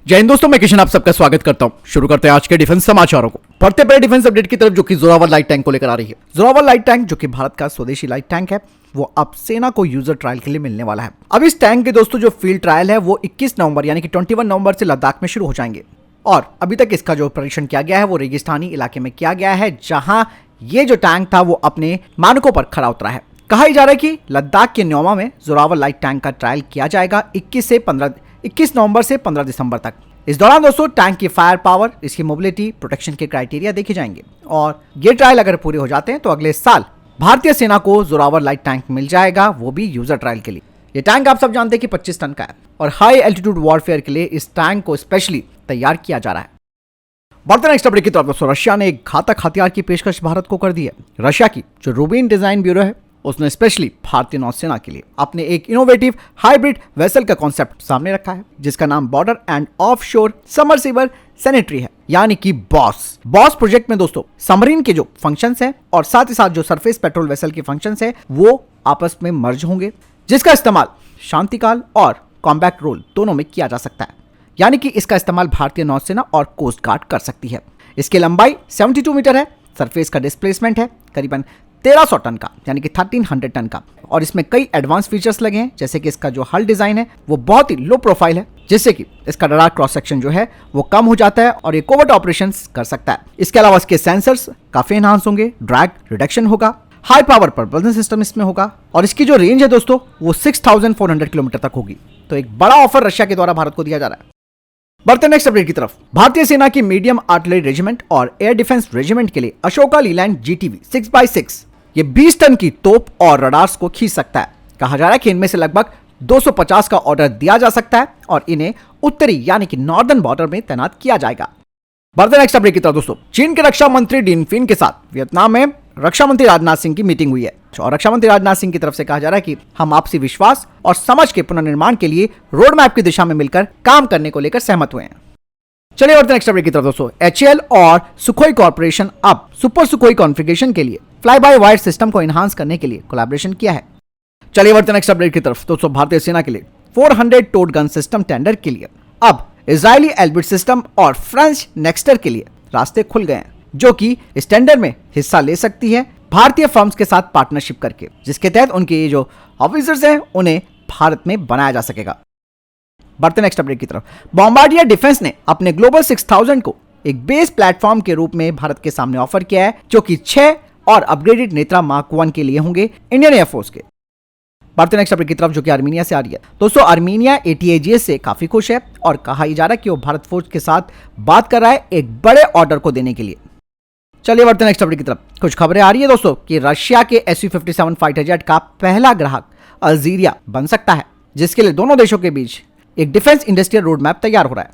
जय हिंद दोस्तों, मैं किशन आप सबका स्वागत करता हूं। शुरू करते हैं आज के डिफेंस समाचारों को। बढ़ते पहले डिफेंस अपडेट की तरफ, जो कि जोरावर लाइट टैंक को लेकर आ रही है। जोरावर लाइट टैंक जो कि भारत का स्वदेशी लाइट टैंक है, वो अब सेना को यूजर ट्रायल के लिए मिलने वाला है। अब इस टैंक के दोस्तों जो फील्ड ट्रायल है वो 21 नवंबर यानी कि 21 नवंबर से लद्दाख में शुरू हो जाएंगे। और अभी तक इसका जो परीक्षण किया गया है वो रेगिस्तानी इलाके में किया गया है, जहां ये जो टैंक था वो अपने मानकों पर खरा उतरा है। कहा जा रहा है कि लद्दाख के न्योमा में जोरावर लाइट टैंक का ट्रायल किया जाएगा 21 नवंबर से 15 दिसंबर तक। इस दौरान दोस्तों टैंक की फायर पावर, इसकी मोबिलिटी, प्रोटेक्शन के क्राइटेरिया देखे जाएंगे और ये ट्रायल अगर पूरे हो जाते हैं तो अगले साल भारतीय सेना को जोरावर लाइट टैंक मिल जाएगा, वो भी यूजर ट्रायल के लिए। ये टैंक आप सब जानते हैं कि 25 टन का है और हाई एल्टीट्यूड वॉरफेयर के लिए इस टैंक को स्पेशली तैयार किया जा रहा है। बढ़ते नेक्स्ट अपडेट की तरफ दोस्तों, रशिया ने एक घातक हथियार की पेशकश भारत को कर दी है। रशिया की जो रूबिन डिजाइन ब्यूरो है उसने स्पेशली भारतीय नौसेना के लिए अपने एक इनोवेटिव हाइब्रिड वेसल का कॉन्सेप्ट सामने रखा है, जिसका नाम border and offshore submersible sanitary है, यानी कि बॉस। बॉस प्रोजेक्ट में दोस्तों सबमरीन के जो फंक्शंस हैं और साथ ही साथ जो सरफेस पेट्रोल वेसल के फंक्शंस है वो आपस में मर्ज होंगे, जिसका इस्तेमाल शांतिकाल और कॉम्बैट रोल दोनों में किया जा सकता है। यानी कि इसका इस्तेमाल भारतीय नौसेना और कोस्ट गार्ड कर सकती है। इसकी लंबाई 72 मीटर है। सरफेस का डिस्प्लेसमेंट है करीबन 1300 टन का, यानी कि 1300 टन का। और इसमें कई एडवांस फीचर्स लगे हैं, जैसे कि इसका जो हल डिजाइन है वो बहुत ही लो प्रोफाइल है, जिससे कि इसका रडार क्रॉस सेक्शन जो है वो कम हो जाता है और ये कोवर्ट ऑपरेशंस कर सकता है। इसके अलावा इसके सेंसर्स काफी एनहांस होंगे, ड्रैग रिडक्शन होगा, हाई पावर propulsion सिस्टम इसमें होगा और इसकी जो रेंज है दोस्तों वो 6400 किलोमीटर तक होगी। तो एक बड़ा ऑफर रशिया के द्वारा भारत को दिया जा रहा है। बढ़ते नेक्स्ट अपडेट की तरफ, भारतीय सेना की मीडियम आर्टिलरी रेजिमेंट और एयर डिफेंस रेजिमेंट के लिए अशोका लीलैंड GTV 6x6 ये 20 टन की तोप और रडार्स को खींच सकता है। कहा जा रहा है कि इनमें से लगभग 250 का ऑर्डर दिया जा सकता है और इन्हें उत्तरी यानी कि नॉर्दर्न बॉर्डर में तैनात किया जाएगा। बढ़ते नेक्स्ट अपडेट की तरफ दोस्तों, चीन के रक्षा मंत्री डिन फिन के साथ वियतनाम में रक्षा मंत्री राजनाथ सिंह की मीटिंग हुई है और रक्षा मंत्री राजनाथ सिंह की तरफ से कहा जा रहा है कि हम आपसी विश्वास और समझ के पुनर्निर्माण के लिए रोड मैप की दिशा में मिलकर काम करने को लेकर सहमत हुए हैं। चलिए बढ़ते नेक्स्ट अपडेट की तरफ दोस्तों, HAL और सुखोई कॉर्पोरेशन अब सुपर सुखोई कॉन्फ़िगरेशन के लिए फ्लाई बाय वायर सिस्टम को एनहांस करने के लिए कोलैबोरेशन किया है। चलिए बढ़ते नेक्स्ट अपडेट की तरफ दोस्तों, भारतीय सेना के लिए 400 टोड गन सिस्टम टेंडर के लिए अब इजरायली एल्बिट सिस्टम और फ्रेंच नेक्स्टर के लिए रास्ते खुल गए हैं, जो कि इस टेंडर में हिस्सा ले सकती है भारतीय फर्म्स के साथ पार्टनरशिप करके, जिसके तहत उनके ये जो ऑफिसर्स हैं उन्हें भारत में बनाया जा सकेगा। बढ़ते नेक्स्ट अपडेट की तरफ, बॉम्बार्डियर डिफेंस ने अपने ग्लोबल 6000 को एक बेस प्लेटफॉर्म के रूप में भारत के सामने ऑफर किया है, जो कि 6 और अपग्रेडेड नेत्रा मार्क 1 के लिए होंगे इंडियन एयरफोर्स के। बढ़ते नेक्स्ट अपडेट की तरफ, जो कि आर्मीनिया से आ रही है दोस्तों। आर्मीनिया ATAGS से काफी खुश है और कहा जा रहा है कि वो भारत फोर्स के साथ बात कर रहा है एक बड़े ऑर्डर को देने के लिए। चलिए बढ़ते नेक्स्ट अपडेट की तरफ, कुछ खबरें आ रही है दोस्तों कि रशिया के Su-57 फाइटर जेट का पहला ग्राहक अल्जीरिया बन सकता है, जिसके लिए दोनों देशों के बीच एक डिफेंस इंडस्ट्रियल रोड मैप तैयार हो रहा है।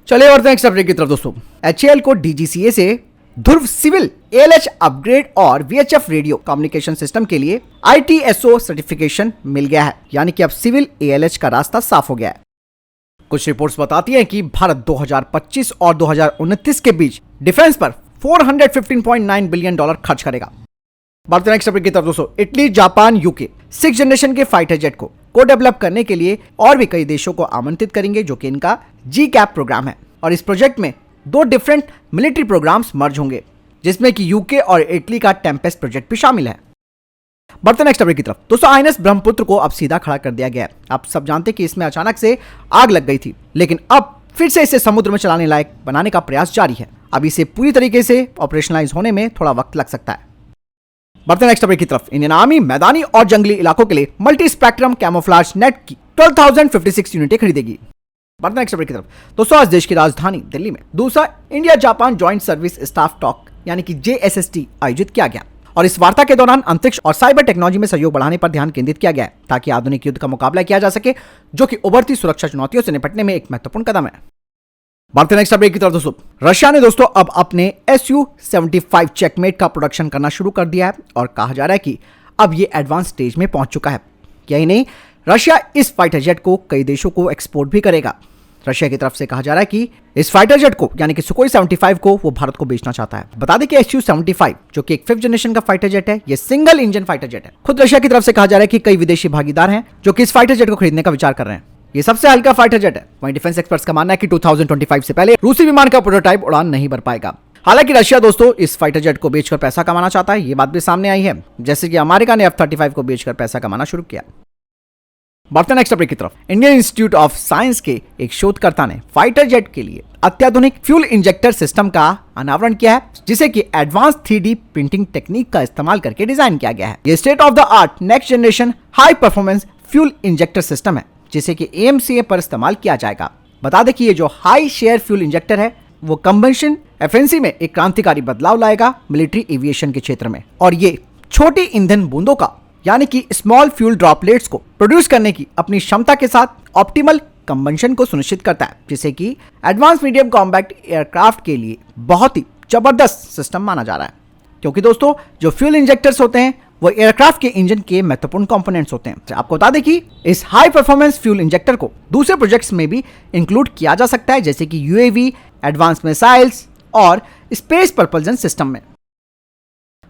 चलिए बढ़ते नेक्स्ट अपडेट की तरफ दोस्तों, HAL को DGCA से ध्रुव सिविल ALH अपग्रेड और VHF रेडियो कम्युनिकेशन सिस्टम के लिए ITSO सर्टिफिकेशन मिल गया है, यानी कि अब सिविल ALH का रास्ता साफ हो गया है। कुछ रिपोर्ट्स बताती हैं कि भारत 2025 और 2029 के बीच डिफेंस पर $415.9 बिलियन खर्च करेगा। बढ़ते नेक्स्ट अपडेट की तरफ दोस्तों, Italy, Japan, UK 6th generation के फाइटर जेट को डेवलप करने के लिए और भी कई देशों को आमंत्रित करेंगे, जो कि इनका GCAP प्रोग्राम है। और इस प्रोजेक्ट में 2 डिफरेंट मिलिट्री प्रोग्राम्स मर्ज होंगे, जिसमें कि UK और इटली का टेम्पेस्ट प्रोजेक्ट भी शामिल है। बढ़ते नेक्स्ट अपडेट की तरफ दोस्तों, INS ब्रह्मपुत्र को अब सीधा खड़ा कर दिया गया है। आप सब जानते हैं कि इसमें अचानक से आग लग गई थी, लेकिन अब फिर से इसे समुद्र में चलाने लायक बनाने का प्रयास जारी है। अब इसे पूरी तरीके से ऑपरेशनलाइज होने में थोड़ा वक्त लग सकता है। बढ़ते नेक्स्ट अपडेट की तरफ, इंडियन आर्मी मैदानी और जंगली इलाकों के लिए मल्टी स्पेक्ट्रम कैमोफ्लेज नेट की 12,056 यूनिटें खरीदेगी। बढ़ते नेक्स्ट अपडेट की तरफ दोस्तों, आज देश की राजधानी दिल्ली में दूसरा India Japan joint service staff talk यानी कि JSST आयोजित किया गया और इस वार्ता के दौरान अंतरिक्ष और साइबर टेक्नोलॉजी में सहयोग बढ़ाने पर ध्यान केंद्रित किया गया है, ताकि आधुनिक युद्ध का मुकाबला किया जा सके, जो कि उभरती सुरक्षा चुनौतियों से निपटने में एक महत्वपूर्ण कदम है। बढ़ते नेक्स्ट अपडेट की तरफ दोस्तों, रशिया ने दोस्तों अब अपने Su-75 चेकमेट का प्रोडक्शन करना शुरू कर दिया है और कहा जा रहा है कि अब ये एडवांस स्टेज में पहुंच चुका है। यही नहीं, रशिया इस फाइटर जेट को कई देशों को एक्सपोर्ट भी करेगा। रशिया की तरफ से कहा जा रहा है कि इस फाइटर जेट को यानी कि सुखोई 75 को वो भारत को बेचना चाहता है। बता दें कि Su-75 जो कि एक 5th जनरेशन का फाइटर जेट है, ये सिंगल इंजन फाइटर जेट है। खुद रशिया की तरफ से कहा जा रहा है कि कई विदेशी भागीदार हैं जो कि इस फाइटर जेट को खरीदने का विचार कर रहे हैं। ये सबसे हल्का फाइटर जेट है। वहीं डिफेंस एक्सपर्ट्स का मानना है कि 2025 से पहले रूसी विमान का प्रोटोटाइप उड़ान नहीं भर पाएगा। हालांकि रशिया दोस्तों इस फाइटर जेट को बेचकर पैसा कमाना चाहता है, ये बात भी सामने आई है, जैसे कि अमेरिका ने F-35 को बेचकर पैसा कमाना शुरू किया। बढ़ते नेक्स्ट टॉपिक की तरफ। इंडियन इंस्टीट्यूट ऑफ साइंस के एक शोधकर्ता ने फाइटर जेट के लिए अत्याधुनिक फ्यूल इंजेक्टर सिस्टम का अनावरण किया है, जिसे कि एडवांस 3D प्रिंटिंग टेक्निक का इस्तेमाल करके डिजाइन किया गया है। ये state of the art next generation high performance fuel injector system है, जिसे कि AMCA पर इस्तेमाल किया जाएगा। बता दें कि ये जो हाई शेयर फ्यूल इंजेक्टर है वो कंबंशन एफिशिएंसी में एक क्रांतिकारी बदलाव लाएगा मिलिट्री एविएशन के क्षेत्र में, और ये छोटी ईंधन बूंदों का यानी कि स्मॉल फ्यूल ड्रॉपलेट्स को प्रोड्यूस करने की अपनी क्षमता के साथ ऑप्टिमल कंबंशन को सुनिश्चित करता है, जिसे कि एडवांस मीडियम कॉम्बैक्ट एयरक्राफ्ट के लिए बहुत ही जबरदस्त सिस्टम माना जा रहा है। क्योंकि दोस्तों जो फ्यूल इंजेक्टर्स होते हैं वो एयरक्राफ्ट के इंजन के महत्वपूर्ण कंपोनेंट्स होते हैं। आपको बता दें कि इस हाई परफॉर्मेंस फ्यूल इंजेक्टर को दूसरे प्रोजेक्ट्स में भी इंक्लूड किया जा सकता है, जैसे कि UAV, एडवांस मिसाइल्स और स्पेस प्रपल्जन सिस्टम में।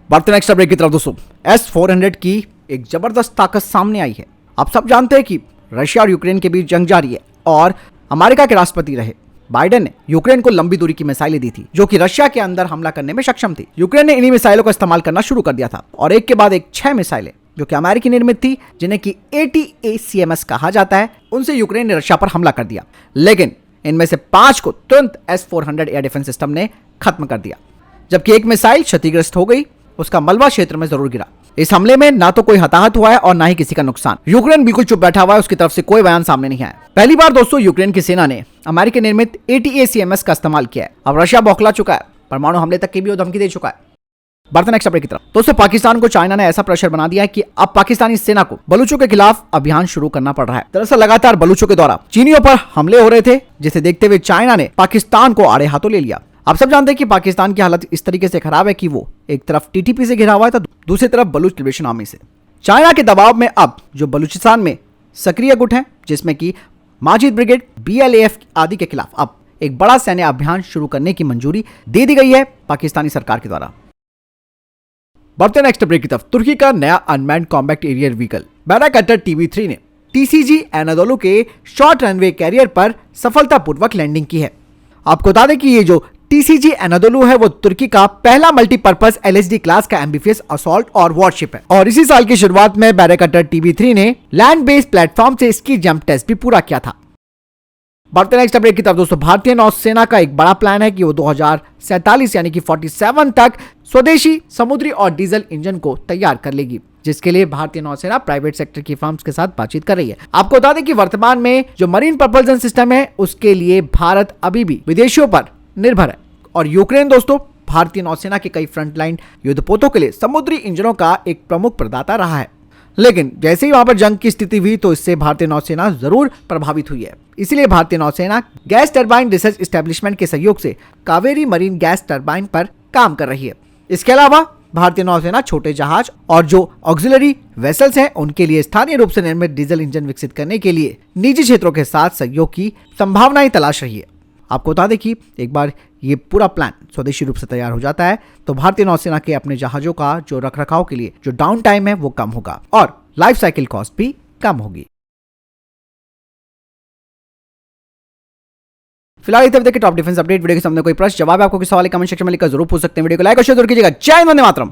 बढ़ते नेक्स्ट अपडेट की तरफ दोस्तों। S-400 की एक जबरदस्त ताकत सामने आई है। आप सब जानते हैं कि रशिया और यूक्रेन के बीच जंग जारी है और अमेरिका के राष्ट्रपति रहे बाइडेन ने यूक्रेन को लंबी दूरी की मिसाइलें दी थी, जो कि रशिया के अंदर हमला करने में सक्षम थी। यूक्रेन ने इन्हीं मिसाइलों का इस्तेमाल करना शुरू कर दिया था और एक के बाद एक 6 मिसाइलें जो कि अमेरिकी निर्मित थी, जिन्हें कि ATACMS कहा जाता है, उनसे यूक्रेन ने रशिया पर हमला कर दिया। लेकिन इनमें से 5 को तुरंत S-400 एयर डिफेंस सिस्टम ने खत्म कर दिया, जबकि एक मिसाइल क्षतिग्रस्त हो गई, उसका मलबा क्षेत्र में जरूर गिरा। इस हमले में ना तो कोई हताहत हुआ है और ना ही किसी का नुकसान। यूक्रेन बिल्कुल चुप बैठा हुआ है, उसकी तरफ से कोई बयान सामने नहीं आया। पहली बार दोस्तों यूक्रेन की सेना ने अमेरिकी निर्मित ATACMS का इस्तेमाल किया है। अब रशिया बौखला चुका है, परमाणु हमले तक की भी वो धमकी दे चुका है। बढ़ते नेक्स्ट अपडेट की तरफ। दोस्तों पाकिस्तान को चाइना ने ऐसा प्रेशर बना दिया है कि अब पाकिस्तानी सेना को बलूचों के खिलाफ अभियान शुरू करना पड़ रहा है। दरअसल लगातार बलूचों के द्वारा चीनियों पर हमले हो रहे थे, जिसे देखते हुए चाइना ने पाकिस्तान को आड़े हाथों ले लिया। आप सब जानते हैं कि पाकिस्तान की हालत इस तरीके से खराब है कि वो एक तरफ TTP से घिरा हुआ है तो दूसरी तरफ बलूच लिबरेशन आर्मी से। चाइना के दबाव में अब जो बलूचिस्तान में सक्रिय गुट हैं, जिसमें कि माजिद ब्रिगेड, BLAF आदि के खिलाफ अब एक बड़ा सैन्य अभियान शुरू करने की मंजूरी दे दी गई है पाकिस्तानी सरकार के द्वारा। बढ़ते नेक्स्ट ब्रेक की तरफ। तुर्की का नया unmanned combat aerial vehicle Bayraktar TB3 ने TCG एनाडोलू के शॉर्ट रनवे कैरियर पर सफलतापूर्वक लैंडिंग की है। आपको बता दें कि ये जो TCG एनाडोलू है वो तुर्की का पहला मल्टीपर्पज LHD क्लास का एम्बिफियस असॉल्ट और वॉरशिप है, और इसी साल की शुरुआत में बैराकटर TB3 ने लैंड बेस्ड प्लेटफॉर्म से इसकी जंप टेस्ट भी पूरा किया था। बढ़ते नेक्स्ट अपडेट की तरफ दोस्तों। भारतीय नौसेना का एक बड़ा प्लान है कि वो 2047 यानी कि 47 तक स्वदेशी समुद्री और डीजल इंजन को तैयार कर लेगी, जिसके लिए भारतीय नौसेना प्राइवेट सेक्टर की फर्म्स के साथ बातचीत कर रही है। आपको बता दें कि वर्तमान में जो मरीन प्रपल्जन सिस्टम है उसके लिए भारत अभी भी विदेशियों पर निर्भर है, और यूक्रेन दोस्तों भारतीय नौसेना के कई फ्रंटलाइन युद्धपोतों के लिए समुद्री इंजनों का एक प्रमुख प्रदाता रहा है। लेकिन जैसे ही वहां पर जंग की स्थिति हुई तो इससे भारतीय नौसेना जरूर प्रभावित हुई है। इसीलिए भारतीय नौसेना गैस टरबाइन रिसर्च एस्टेब्लिशमेंट के सहयोग से कावेरी मरीन गैस टरबाइन पर काम कर रही है। इसके अलावा भारतीय नौसेना छोटे जहाज और जो ऑक्सिलरी वेसल्स हैं उनके लिए स्थानीय रूप से निर्मित डीजल इंजन विकसित करने के लिए निजी क्षेत्रों के साथ सहयोग की संभावनाएं तलाश रही है। आपको बता दें कि एक बार ये पूरा प्लान स्वदेशी रूप से तैयार हो जाता है तो भारतीय नौसेना के अपने जहाजों का जो रखरखाव के लिए जो डाउन टाइम है वो कम होगा और लाइफ साइकिल कॉस्ट भी कम होगी। फिलहाल इतने देखिए टॉप डिफेंस अपडेट। वीडियो के सामने कोई प्रश्न जवाब आपको किसी सवाल कमेंट सेक्शन में लिखकर जरूर पूछ सकते हैं। वीडियो को लाइक और शेयर जरूर कीजिएगा। जय हिंद, वंदे मातरम।